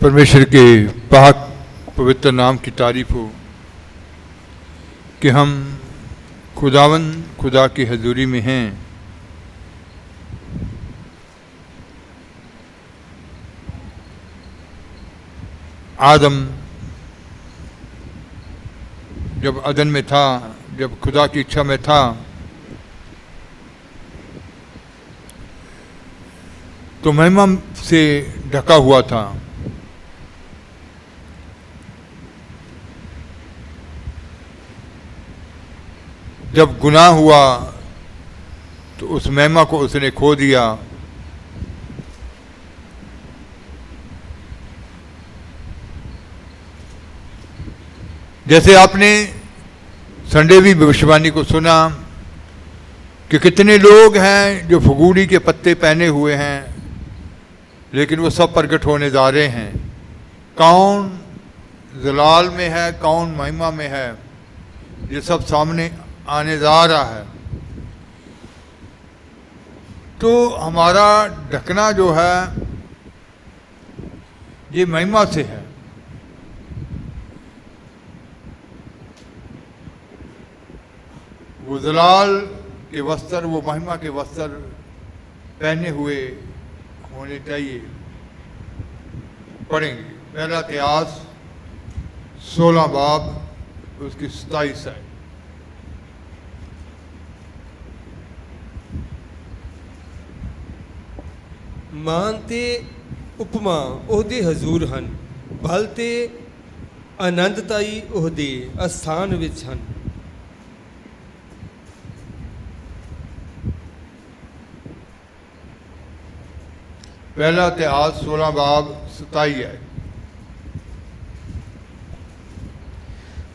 परमेश्वर के पाक पवित्र नाम की तारीफ हो कि हम खुदा की हजूरी में हैं। आदम जब अदन में था, जब खुदा की इच्छा में था, तो महिमा से ढका हुआ था। जब गुनाह हुआ तो उस महिमा को उसने खो दिया। जैसे आपने संडेवी भविष्यवाणी को सुना कि कितने लोग हैं जो फगूड़ी के पत्ते पहने हुए हैं, लेकिन वो सब प्रकट होने जा रहे हैं। कौन जलाल में है, कौन महिमा में है, ये सब सामने आने जा रहा है। तो हमारा ढकना जो है ये महिमा से है। वो जलाल के वस्त्र, वो महिमा के वस्त्र पहने हुए होने चाहिए। पढ़ेंगे पहला इतिहास 16 बाब उसकी 27 है। मान ते उपमा ओहदे हजूर हन, भल ते आनंदताई ओहदे अस्थान विच हन। पहला इतिहास 16 बाब 27 है।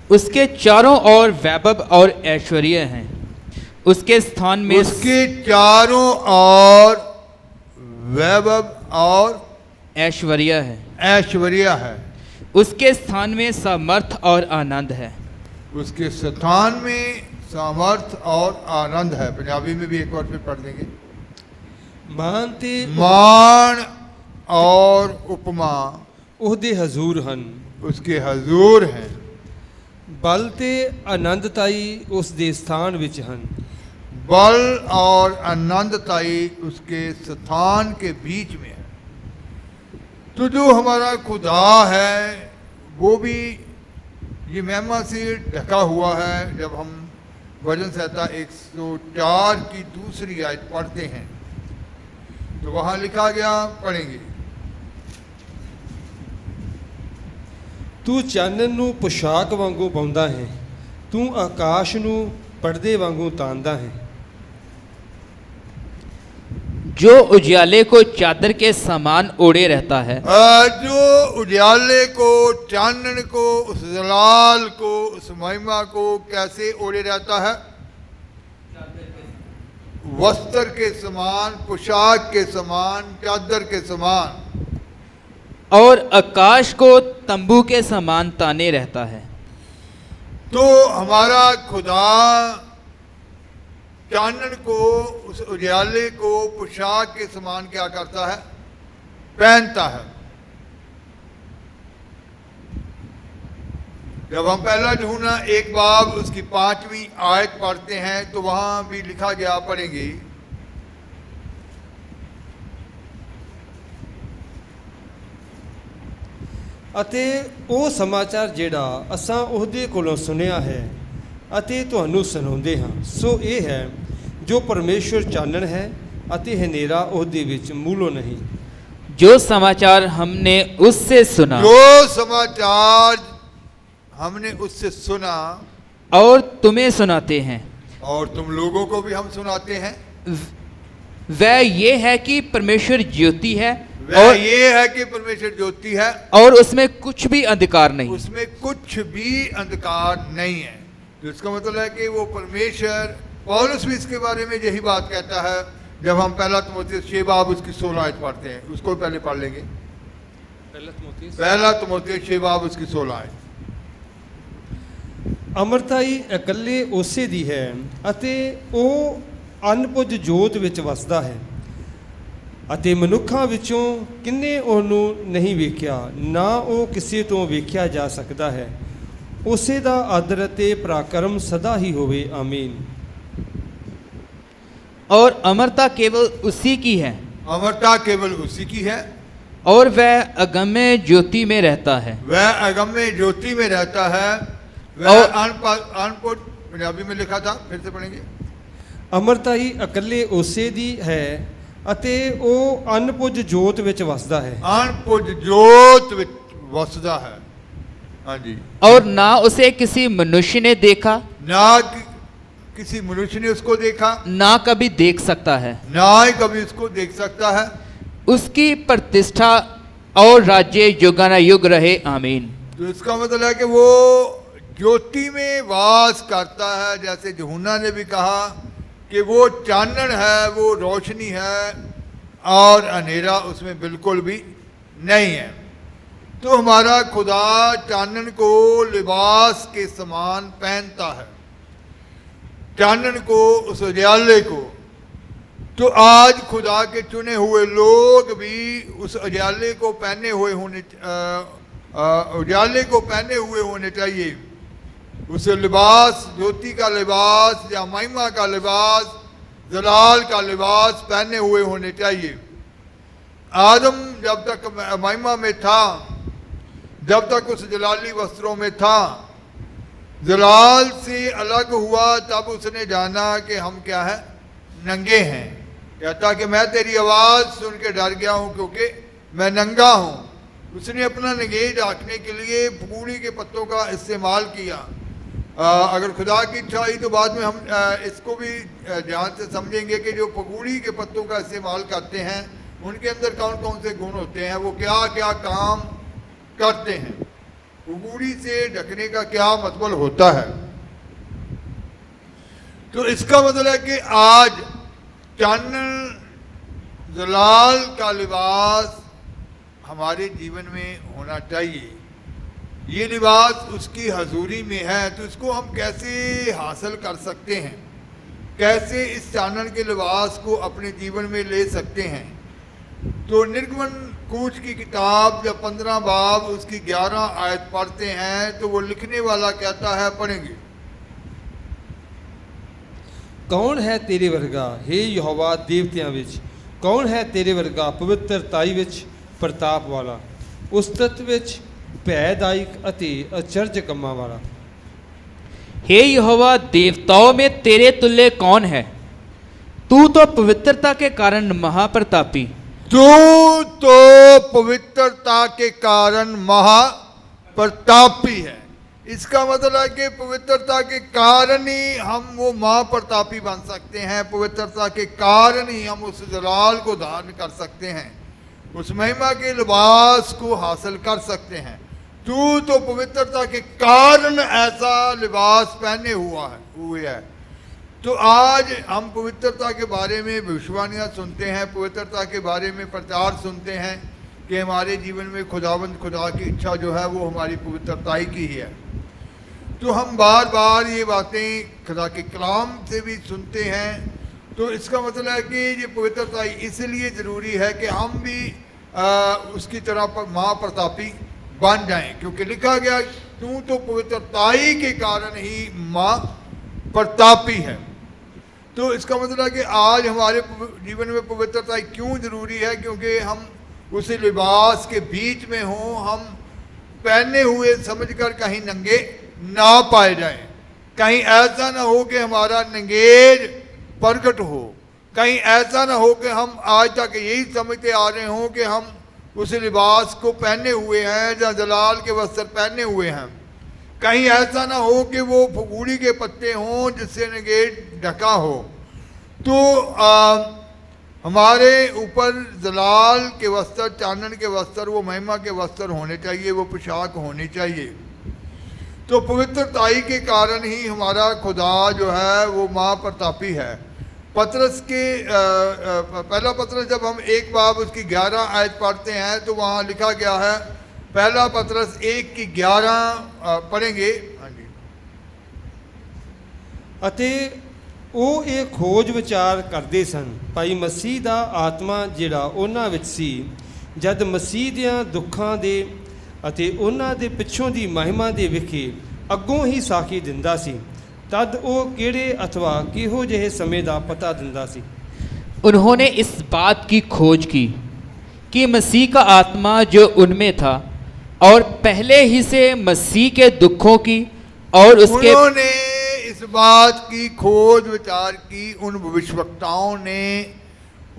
उसके चारों ओर वैभव और ऐश्वर्य हैं, उसके स्थान में उसके चारों ओर वैभव और ऐश्वर्य है, ऐश्वर्य है। उसके स्थान में सामर्थ और आनंद है। उसके स्थान में सामर्थ और आनंद है। पंजाबी में भी एक बार फिर पढ़ देंगे। मान ते मान और उपमा ओहदे हजूर हन, उसके हजूर हैं। बल ते आनंदताई उसदे स्थान विच हन। बल और आनंदताई उसके स्थान के बीच में है। तो जो हमारा खुदा है वो भी ये महिमा से ढका हुआ है। जब हम भजन संहिता 104 की दूसरी आयत पढ़ते हैं तो वहां लिखा गया, पढ़ेंगे। तू चानन नू पोशाक वांगू पाउंदा है, तू आकाश नू पर्दे वांगू तांदा है। जो उजियाले को चादर के समान ओढ़े रहता है, जो उजाले को, चानन को, उस जलाल को, उस महिमा को कैसे ओढ़े रहता है? वस्त्र के समान, पोशाक के समान, चादर के समान, और आकाश को तंबू के समान ताने रहता है। तो हमारा खुदा चानन को, उस उजाले को पोशाक के समान क्या करता है? पहनता है। जब हम पहला यूहन्ना 1 बाब उसकी 5वीं आयत पढ़ते हैं तो वहां भी लिखा गया, पढ़ेंगे। ਅਤੇ ਉਹ ਸਮਾਚਾਰ ਜਿਹੜਾ ਅਸਾਂ ਉਹਦੇ ਕੋਲੋਂ ਸੁਣਿਆ ਹੈ ਅਤੇ ਤੁਹਾਨੂੰ ਸੁਣਾਉਂਦੇ ਹਾਂ, ਸੋ ਇਹ ਹੈ ਜੋ ਪਰਮੇਸ਼ਵਰ ਚਾਨਣ ਹੈ ਅਤੇ ਹਨੇਰਾ ਉਹਦੇ ਵਿੱਚ ਮੂਲੋਂ ਨਹੀਂ। जो समाचार हमने उससे सुना, जो समाचार हमने उससे सुना और तुम्हें सुनाते हैं, और तुम लोगों को भी हम सुनाते हैं, वह ये है कि परमेश्वर ज्योति है और ये है कि परमेश्वर ज्योति है और उसमें कुछ भी अंधकार नहीं। उसमें कुछ भी अंधकार नहीं है। तो इसका मतलब है कि वो परमेश्वर, पौलुस भी इसके बारे में यही बात कहता है। जब हम पहला तिमोथेयुस 6 बाब उसकी 16 आयत पढ़ते हैं, उसको पहले पढ़ लेंगे। पहला तिमोथेयुस 6 बाब उसकी 16 आयत। ਅਮਰਤਾਈ ਇਕੱਲੇ ਉਸੇ ਦੀ ਹੈ ਅਤੇ ਉਹ ਅਨਪੁੱਜ ਜੋਤ ਵਿੱਚ ਵਸਦਾ ਹੈ। ਅਤੇ ਮਨੁੱਖਾਂ ਵਿੱਚੋਂ ਕਿੰਨੇ ਉਹਨੂੰ ਨਹੀਂ ਵੇਖਿਆ, ਨਾ ਉਹ ਕਿਸੇ ਤੋਂ ਵੇਖਿਆ ਜਾ ਸਕਦਾ ਹੈ। ਉਸੇ ਦਾ ਆਦਰ ਅਤੇ ਪਰਾਕਰਮ ਸਦਾ ਹੀ ਹੋਵੇ। ਆਮੀਨ। और अमरता केवल उसी की है, अमरता केवल उसी की है, और वह अगम्य ज्योति में रहता है। वह अगम्य ज्योति में रहता है। वह और- अनपुट पंजाबी में लिखा था, फिर से पढ़ेंगे। ਅਮਰਤਾ ਹੀ ਇਕੱਲੇ ਉਸੇ ਦੀ ਹੈ ਅਤੇ ਉਹ ਅਨਪੁੱਜ ਜੋਤ ਵਿੱਚ ਵਸਦਾ ਹੈ। अनपुट जोत विच वसदा है। हाँ जी। और ना उसे किसी मनुष्य ने देखा, ना किसी मनुष्य ने उसको देखा, ना कभी देख सकता है। ना ही कभी उसको देख सकता है। उसकी प्रतिष्ठा और राज्य युगानुयुग रहे। आमीन। तो इसका मतलब है कि वो ज्योति में वास करता है। जैसे यूहन्ना ने भी कहा कि वो चानन है, वो रोशनी है, और अंधेरा उसमें बिल्कुल भी नहीं है। तो हमारा खुदा चानन को लिबास के समान पहनता है, चानन को, उस उजाले को। तो आज खुदा के चुने हुए लोग भी उस उजाले को पहने हुए होने उजाले को पहने हुए होने चाहिए। उस लिबास, ज्योति का लिबास या महिमा का लिबास, जलाल का लिबास पहने हुए होने चाहिए। आदम जब तक महिमा में था, जब तक उस जलाली वस्त्रों में था, जलाल से अलग हुआ, तब उसने जाना कि हम क्या है, नंगे हैं। कहता कि मैं तेरी आवाज़ सुन के डर गया हूँ क्योंकि मैं नंगा हूँ। उसने अपना नंगेज ढांकने के लिए फगुड़ी के पत्तों का इस्तेमाल किया। अगर खुदा की इच्छा हुई तो बाद में हम इसको भी ध्यान से समझेंगे कि जो फगुड़ी के पत्तों का इस्तेमाल करते हैं उनके अंदर कौन कौन से गुण होते हैं, वो क्या क्या काम करते हैं, फगुड़ी से ढकने का क्या मतलब होता है। तो इसका मतलब है कि आज चानन, जलाल का लिबास हमारे जीवन में होना चाहिए। ये लिबास उसकी हजूरी में है। तो इसको हम कैसे हासिल कर सकते हैं, कैसे इस चानन के लिबास को अपने जीवन में ले सकते हैं। तो निर्गमन कूच की किताब जब 15 बाब उसकी 11 आयत पढ़ते हैं तो वो लिखने वाला कहता है, पढ़ेंगे। ਕੌਣ ਹੈ ਤੇਰੇ ਵਰਗਾ ਹੇ ਯਹੋਵਾ ਦੇਵਤਿਆਂ ਵਿੱਚ, ਕੌਣ ਹੈ ਤੇਰੇ ਵਰਗਾ ਪਵਿੱਤਰਤਾਈ ਵਿੱਚ ਪ੍ਰਤਾਪ ਵਾਲਾ, ਉਸਤਤ ਵਿੱਚ ਭੈਦਾਇਕ ਅਤੇ ਅਚਰਜ ਕੰਮਾਂ ਵਾਲਾ। हे यहोवा, देवताओं में तेरे तुल्य कौन है? तू तो पवित्रता के कारण महाप्रतापी, तू तो पवित्रता के कारण महाप्रतापी है। इसका मतलब है कि पवित्रता के कारण ही हम वो महाप्रतापी बन सकते हैं। पवित्रता के कारण ही हम उस जलाल को धारण कर सकते हैं, उस महिमा के लिबास को हासिल कर सकते हैं। तू तो पवित्रता के कारण ऐसा लिबास पहने हुए है। तो आज हम पवित्रता के बारे में भविष्यवाणियाँ सुनते हैं, पवित्रता के बारे में प्रचार सुनते हैं कि हमारे जीवन में खुदावंद खुदा की इच्छा जो है वो हमारी पवित्रता ही की है। तो हम बार बार ये बातें खुदा के कलाम से भी सुनते हैं। तो इसका मतलब है कि ये पवित्रता इसलिए ज़रूरी है कि हम भी उसकी तरह महाप्रतापी बन जाएं, क्योंकि लिखा गया तू तो पवित्रताई के कारण ही माँ प्रतापी है। तो इसका मतलब है कि आज हमारे जीवन में पवित्रता क्यों ज़रूरी है, क्योंकि हम उस लिबास के बीच में हों, हम पहने हुए समझकर कहीं नंगे ना पाए जाएं। कहीं ऐसा ना हो कि हमारा नंगेज प्रकट हो, कहीं ऐसा ना हो कि हम आज तक यही समझते आ रहे हों कि हम उस लिबास को पहने हुए हैं या जलाल के वस्त्र पहने हुए हैं। कहीं ऐसा ना हो कि वो फगुड़ी के पत्ते हों जिससे नंगेज ढका हो। तो हमारे ऊपर जलाल के वस्त्र, चानन के वस्त्र, वो महिमा के वस्त्र होने चाहिए, वो पोशाक होनी चाहिए। तो पवित्रताई के कारण ही हमारा खुदा जो है वो महाप्रतापी है। पतरस के पहला पतरस जब हम एक बाब उसकी 11 आयत पढ़ते हैं तो वहाँ लिखा गया है, पहला पतरस 1 की 11 पढ़ेंगे। हाँ जी। ਅਤੇ ਉਹ ਇਹ ਖੋਜ ਵਿਚਾਰ ਕਰਦੇ ਸਨ। ਭਾਈ ਮਸੀਹ ਦਾ ਆਤਮਾ ਜਿਹੜਾ ਉਹਨਾਂ ਵਿੱਚ ਸੀ, ਜਦ ਮਸੀਹ ਦਿਆਂ ਦੁੱਖਾਂ ਦੇ ਅਤੇ ਉਹਨਾਂ ਦੇ ਪਿੱਛੋਂ ਦੀ ਮਹਿਮਾ ਦੇ ਵਿਖੇ ਅੱਗੋਂ ਹੀ ਸਾਖੀ ਦਿੰਦਾ ਸੀ, ਤਦ ਉਹ ਕਿਹੜੇ ਅਥਵਾ ਕਿਹੋ ਜਿਹੇ ਸਮੇਂ ਦਾ ਪਤਾ ਦਿੰਦਾ ਸੀ। उन्होंने इस बात की खोज की कि मसीह का आत्मा जो उनमें था और पहले ही से मसीह के दुखों की और उसके उन्होंने इस बात की खोज विचार की, उन भविष्यवक्ताओं ने,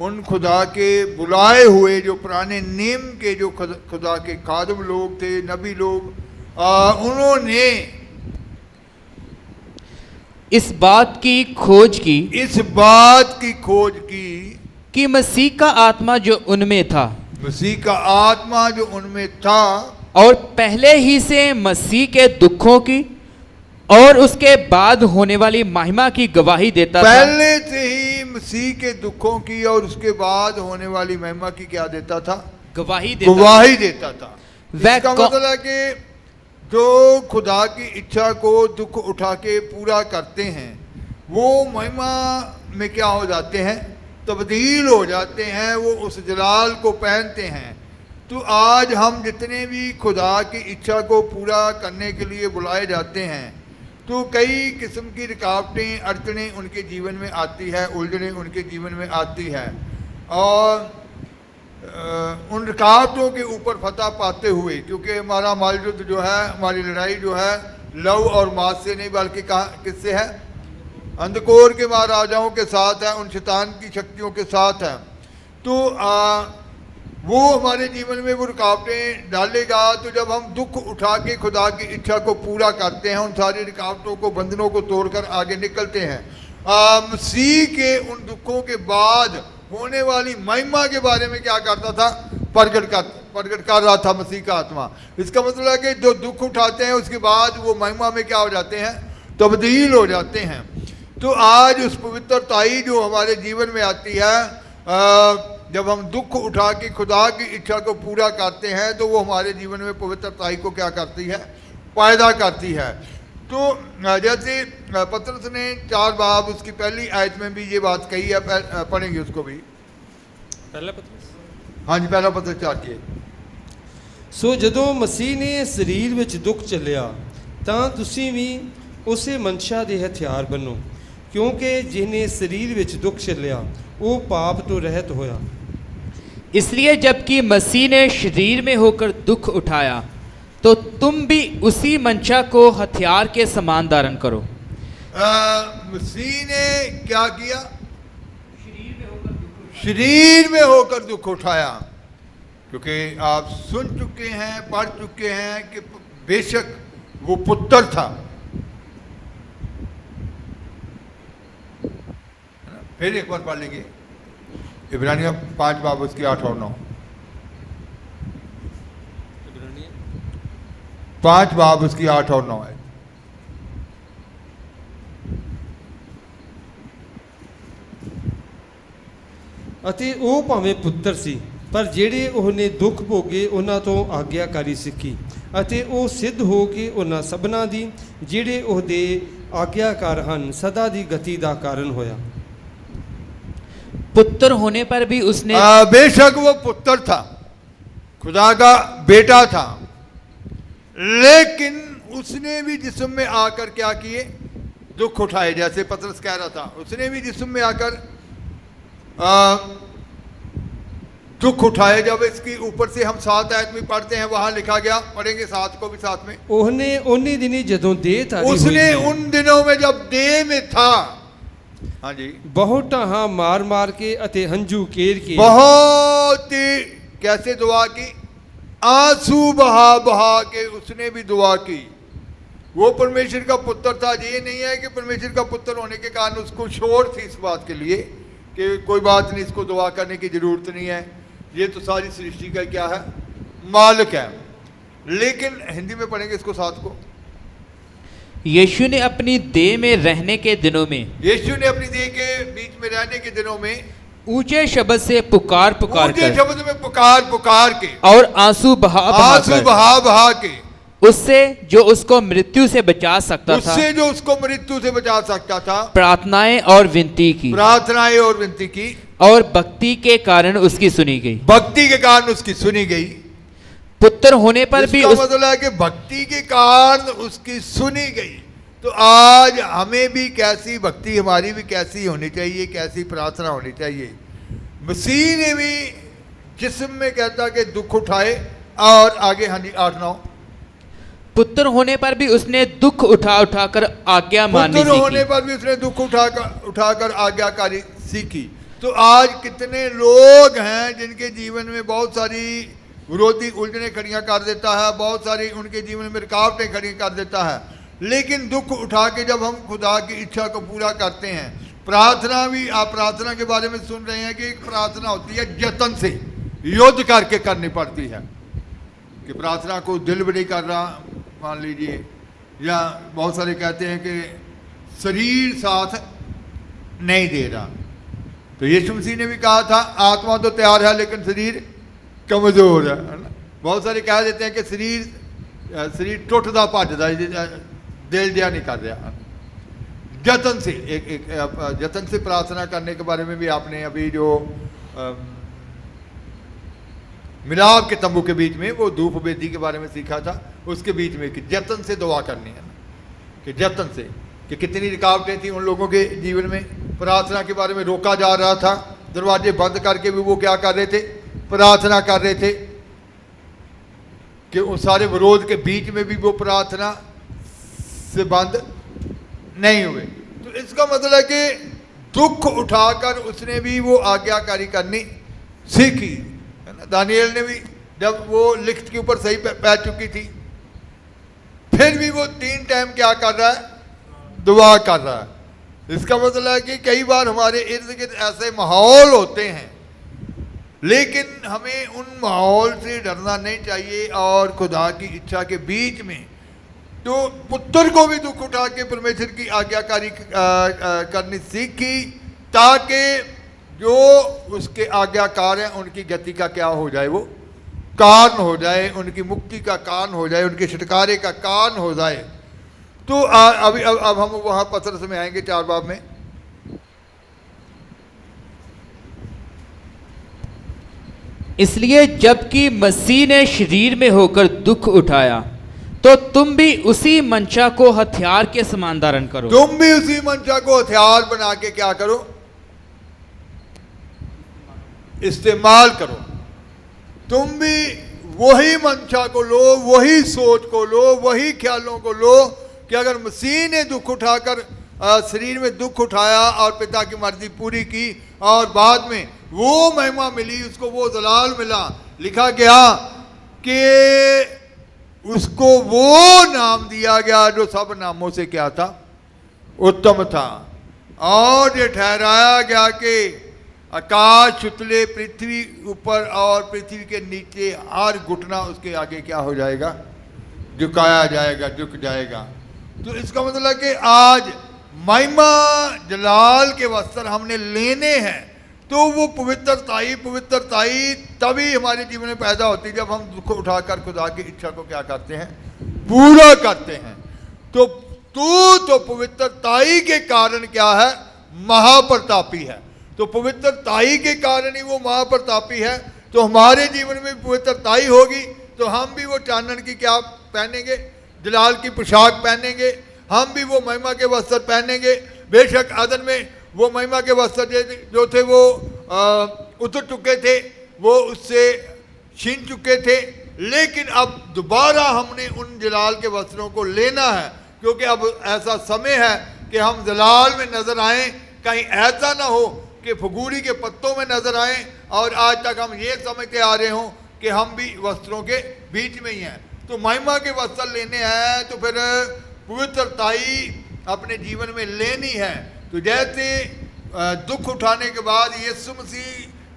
उन खुदा के बुलाए हुए जो पुराने नियम के जो खुदा के खादिम लोग थे, नबी लोग, उन्होंने इस बात की खोज की कि मसीह का आत्मा जो उनमें था मसीह का आत्मा जो उनमें था और पहले ही से मसीह के दुखों की और उसके बाद होने वाली महिमा की गवाही देता था। पहले से ही मसीह के दुखों की और उसके बाद होने वाली महिमा की क्या देता था? गवाही देता था। वह इसका मतलब है कि जो खुदा की इच्छा को दुख उठा के पूरा करते हैं, वो महिमा में क्या हो जाते हैं? तब्दील हो जाते हैं, वो उस जलाल को पहनते हैं। तो आज हम जितने भी खुदा की इच्छा को पूरा करने के लिए बुलाए जाते हैं, तो कई किस्म की रुकावटें, अड़चनें उनके जीवन में आती है, उलझनें उनके जीवन में आती है, और उन रुकावटों के ऊपर फतह पाते हुए, क्योंकि हमारा युद्ध जो है, हमारी लड़ाई जो है लव और मास से नहीं बल्कि किससे है? अंधकोर के महाराजाओं के साथ है, उन शैतान की शक्तियों के साथ है। तो वो हमारे जीवन में वो रुकावटें डालेगा। तो जब हम दुख उठा के खुदा की इच्छा को पूरा करते हैं, उन सारी रुकावटों को, बंधनों को तोड़कर आगे निकलते हैं, मसीह के उन दुखों के बाद होने वाली महिमा के बारे में क्या करता था? प्रकट कर रहा था मसीह का आत्मा। इसका मतलब है कि जो दुख उठाते हैं उसके बाद वो महिमा में क्या हो जाते हैं? तब्दील हो जाते हैं। तो आज उस पवित्रताई जो हमारे जीवन में आती है, जब हम दुख उठा के खुदा की इच्छा को पूरा करते हैं, तो वो हमारे जीवन में पवित्रताई को क्या करती है? पैदा करती है। तो जैसे पतरस ने 4 बाब उसकी पहली आयत में भी ये बात कही है, पढ़ेंगे उसको भी। पहला पतरस, हाँ जी, पहला पतरस 4 की। ਸੋ ਜਦੋਂ ਮਸੀਹ ਨੇ ਸਰੀਰ ਵਿੱਚ ਦੁੱਖ ਚੱਲਿਆ, ਤਾਂ ਤੁਸੀਂ ਵੀ ਉਸੇ ਮਨਸ਼ਾ ਦੇ ਹਥਿਆਰ ਬਣੋ, ਕਿਉਂਕਿ ਜਿਹਨੇ ਸਰੀਰ ਵਿੱਚ ਦੁੱਖ ਚੱਲਿਆ ਉਹ ਪਾਪ ਤੋਂ ਰਹਿਤ ਹੋਇਆ। इसलिए जबकि मसीह ने शरीर में होकर दुख उठाया, तो तुम भी उसी मंशा को हथियार के समान धारण करो। मसीह ने क्या किया? शरीर में होकर दुख उठाया। क्योंकि आप सुन चुके हैं, पढ़ चुके हैं कि बेशक वो पुत्र था। फिर एक बार पढ़ लेंगे इब्रानियों 5 बाब उसकी 8 और 9। 5 बाब उसकी 8 और 9 है। ਅਤੇ ਉਹ ਭਾਵੇਂ ਪੁੱਤਰ ਸੀ, ਪਰ ਜਿਹੜੇ ਉਹਨੇ ਦੁੱਖ ਭੋਗੇ ਉਹਨਾਂ ਤੋਂ ਆਗਿਆਕਾਰੀ ਸਿੱਖੀ, ਅਤੇ ਉਹ ਸਿੱਧ ਹੋ ਕੇ ਉਹਨਾਂ ਸਭਨਾਂ ਦੀ ਜਿਹੜੇ ਉਹਦੇ ਆਗਿਆਕਾਰ ਹਨ ਸਦਾ ਦੀ ਗਤੀ ਦਾ ਕਾਰਨ ਹੋਇਆ। पुत्र होने पर भी उसने बेशक वो पुत्र था, खुदा का बेटा था, लेकिन उसने भी जिस्म में आकर क्या किए? दुख उठाए। जैसे पतरस कह रहा था, उसने भी जिस्म में आकर दुख उठाए। जब इसकी ऊपर से हम 7 आयत में पढ़ते हैं, वहां लिखा गया, पढ़ेंगे 7 को भी साथ में। ਉਹਨੇ ਉਨੀ ਦਿਨੀ ਜਦੋਂ ਦੇਹ ਧਾਰੀ उसने उन दिनों में जब देह में था, हाँ जी, ਬਹੁਤ ਢਾਹਾਂ ਮਾਰ ਮਾਰ ਕੇ ਅਤੇ ਹੰਝੂ ਕੇਰ ਕੇ बहुत ही कैसे दुआ की? आंसू बहा बहा के उसने भी दुआ की। वो परमेश्वर का पुत्र था। ये नहीं है कि परमेश्वर का पुत्र होने के कारण उसको शोर थी इस बात के लिए कि कोई बात नहीं, इसको दुआ करने की जरूरत नहीं है, ये तो सारी सृष्टि का क्या है? मालिक है। लेकिन हिंदी में पढ़ेंगे इसको 7 को। यीशु ने अपनी देह में रहने के दिनों में, यीशु ने अपनी देह के बीच में रहने के दिनों में ऊंचे शब्द से पुकार पुकार ऊंचे कर शब्द में पुकार पुकार के और आंसू बहा आंसू बहा बहा के उससे जो उसको मृत्यु से बचा सकता था, उससे जो उसको मृत्यु से बचा सकता था, प्रार्थनाएं और विनती की, प्रार्थनाएं और विनती की, और भक्ति के कारण उसकी सुनी गई। भक्ति के कारण उसकी सुनी गई। पुत्र होने पर भी इसका मतलब है कि भक्ति के कारण उसकी सुनी गई। तो आज हमें भी कैसी भक्ति, हमारी भी कैसी होनी चाहिए, कैसी प्रार्थना होनी चाहिए। मसीह ने भी जिस्म में कहता कि दुख उठाए, और आगे हाँ जी 8-9, पुत्र होने पर भी उसने दुख उठा उठाकर आज्ञा माननी पुत्र होने सीखी। पर भी उसने दुख उठाकर आज्ञाकारी सीखी। तो आज कितने लोग हैं जिनके जीवन में बहुत सारी विरोधी उलझने खड़ियां कर देता है, बहुत सारी उनके जीवन में रुकावटें खड़ी कर देता है, लेकिन दुख उठा के जब हम खुदा की इच्छा को पूरा करते हैं। प्रार्थना भी, आप प्रार्थना के बारे में सुन रहे हैं कि एक प्रार्थना होती है जतन से, युद्ध करके करनी पड़ती है, कि प्रार्थना को दिल भी नहीं कर रहा मान लीजिए, या बहुत सारे कहते हैं कि शरीर साथ नहीं दे रहा। तो यीशु मसीह ने भी कहा था आत्मा तो तैयार है लेकिन शरीर कमजोर है ना। बहुत सारे कह देते हैं कि शरीर टुटदा भजदा, दिल दिया नहीं कर रहा। जतन से एक जतन से प्रार्थना करने के बारे में भी आपने अभी जो मिलाप के तंबू के बीच में वो धूप वेदी के बारे में सीखा था, उसके बीच में कि जतन से दुआ करनी है, कि जतन से, कि कितनी रुकावटें थी उन लोगों के जीवन में। प्रार्थना के बारे में रोका जा रहा था, दरवाजे बंद करके भी वो क्या कर रहे थे, प्रार्थना कर रहे थे, कि उस सारे विरोध के बीच में भी वो प्रार्थना से बंद नहीं हुए। तो इसका मतलब है कि दुख उठाकर उसने भी वो आज्ञाकारी करनी सीखी, है ना। दानियल ने भी जब वो लिखत के ऊपर सही पै चुकी थी, फिर भी वो 3 टाइम क्या कर रहा है, दुआ कर रहा है। इसका मतलब है कि कई बार हमारे इर्द गिर्द ऐसे माहौल होते हैं, लेकिन हमें उन माहौल से डरना नहीं चाहिए, और खुदा की इच्छा के बीच में तो पुत्र को भी दुख उठा के परमेश्वर की आज्ञाकारी करनी सीखी, ताकि जो उसके आज्ञाकार हैं उनकी गति का क्या हो जाए, वो कारण हो जाए, उनकी मुक्ति का कारण हो जाए, उनके छुटकारे का कारण हो जाए। तो अब हम वहाँ पत्रस में आएंगे 4 बाब में। इसलिए जबकि मसीह ने शरीर में होकर दुख उठाया, तो तुम भी उसी मंशा को हथियार के समान धारण करो। तुम भी उसी मंशा को हथियार बना के क्या करो, इस्तेमाल करो। तुम भी वही मंशा को लो, वही सोच को लो, वही ख्यालों को लो कि अगर मसीह ने दुख उठाकर शरीर में दुख उठाया और पिता की मर्जी पूरी की, और बाद में वो महिमा मिली, उसको वो जलाल मिला, लिखा गया कि उसको वो नाम दिया गया जो सब नामों से क्या था, उत्तम था, और ये ठहराया गया कि आकाश उतले, पृथ्वी ऊपर और पृथ्वी के नीचे हर घुटना उसके आगे क्या हो जाएगा, झुकाया जाएगा, झुक जाएगा। तो इसका मतलब है कि आज महिमा जलाल के वस्त्र हमने लेने हैं, तो वो पवित्रताई तभी हमारे जीवन में पैदा होती है जब हम दुख उठाकर खुदा की इच्छा को क्या करते हैं, पूरा करते हैं। तो तू तो पवित्रताई के कारण क्या है, महाप्रतापी है। तो पवित्रताई के कारण ही वो महाप्रतापी है। तो हमारे जीवन में पवित्रताई होगी तो हम भी वो चानन की क्या पहनेंगे, जलाल की पोशाक पहनेंगे, हम भी वो महिमा के वस्त्र पहनेंगे। बेशक आदम में वो महिमा के वस्त्र जो थे वो उतर चुके थे, वो उससे छीन चुके थे, लेकिन अब दोबारा हमने उन जलाल के वस्त्रों को लेना है, क्योंकि अब ऐसा समय है कि हम जलाल में नजर आएं। कहीं ऐसा ना हो कि फगूड़ी के पत्तों में नजर आएं और आज तक हम ये समझते आ रहे हों कि हम भी वस्त्रों के बीच में ही हैं। तो महिमा के वस्त्र लेने हैं तो फिर पवित्रताई अपने जीवन में लेनी है। तो जैसे दुख उठाने के बाद यीशु मसीह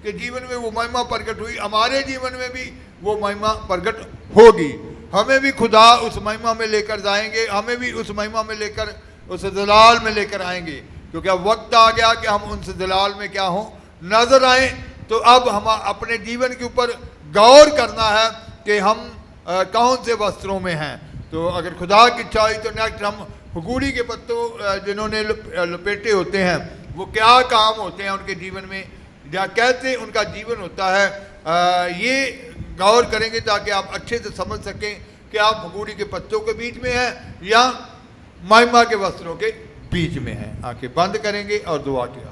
के जीवन में वो महिमा प्रकट हुई, हमारे जीवन में भी वो महिमा प्रकट होगी। हमें भी खुदा उस महिमा में लेकर जाएंगे, हमें भी उस महिमा में लेकर उस जलाल में लेकर आएंगे, क्योंकि अब वक्त आ गया कि हम उस जलाल में क्या हो, नजर आए। तो अब हम अपने जीवन के ऊपर गौर करना है कि हम कौन से वस्त्रों में हैं। तो अगर खुदा की इच्छा हुई तो नेक्स्ट हम फगूड़ी के पत्तों जिन्होंने लपेटे होते हैं वो क्या काम होते हैं उनके जीवन में, या कैसे उनका जीवन होता है, ये गौर करेंगे ताकि आप अच्छे से समझ सकें कि आप फगूड़ी के पत्तों के बीच में हैं या महिमा के वस्त्रों के बीच में हैं। आंखें बंद करेंगे और दुआ के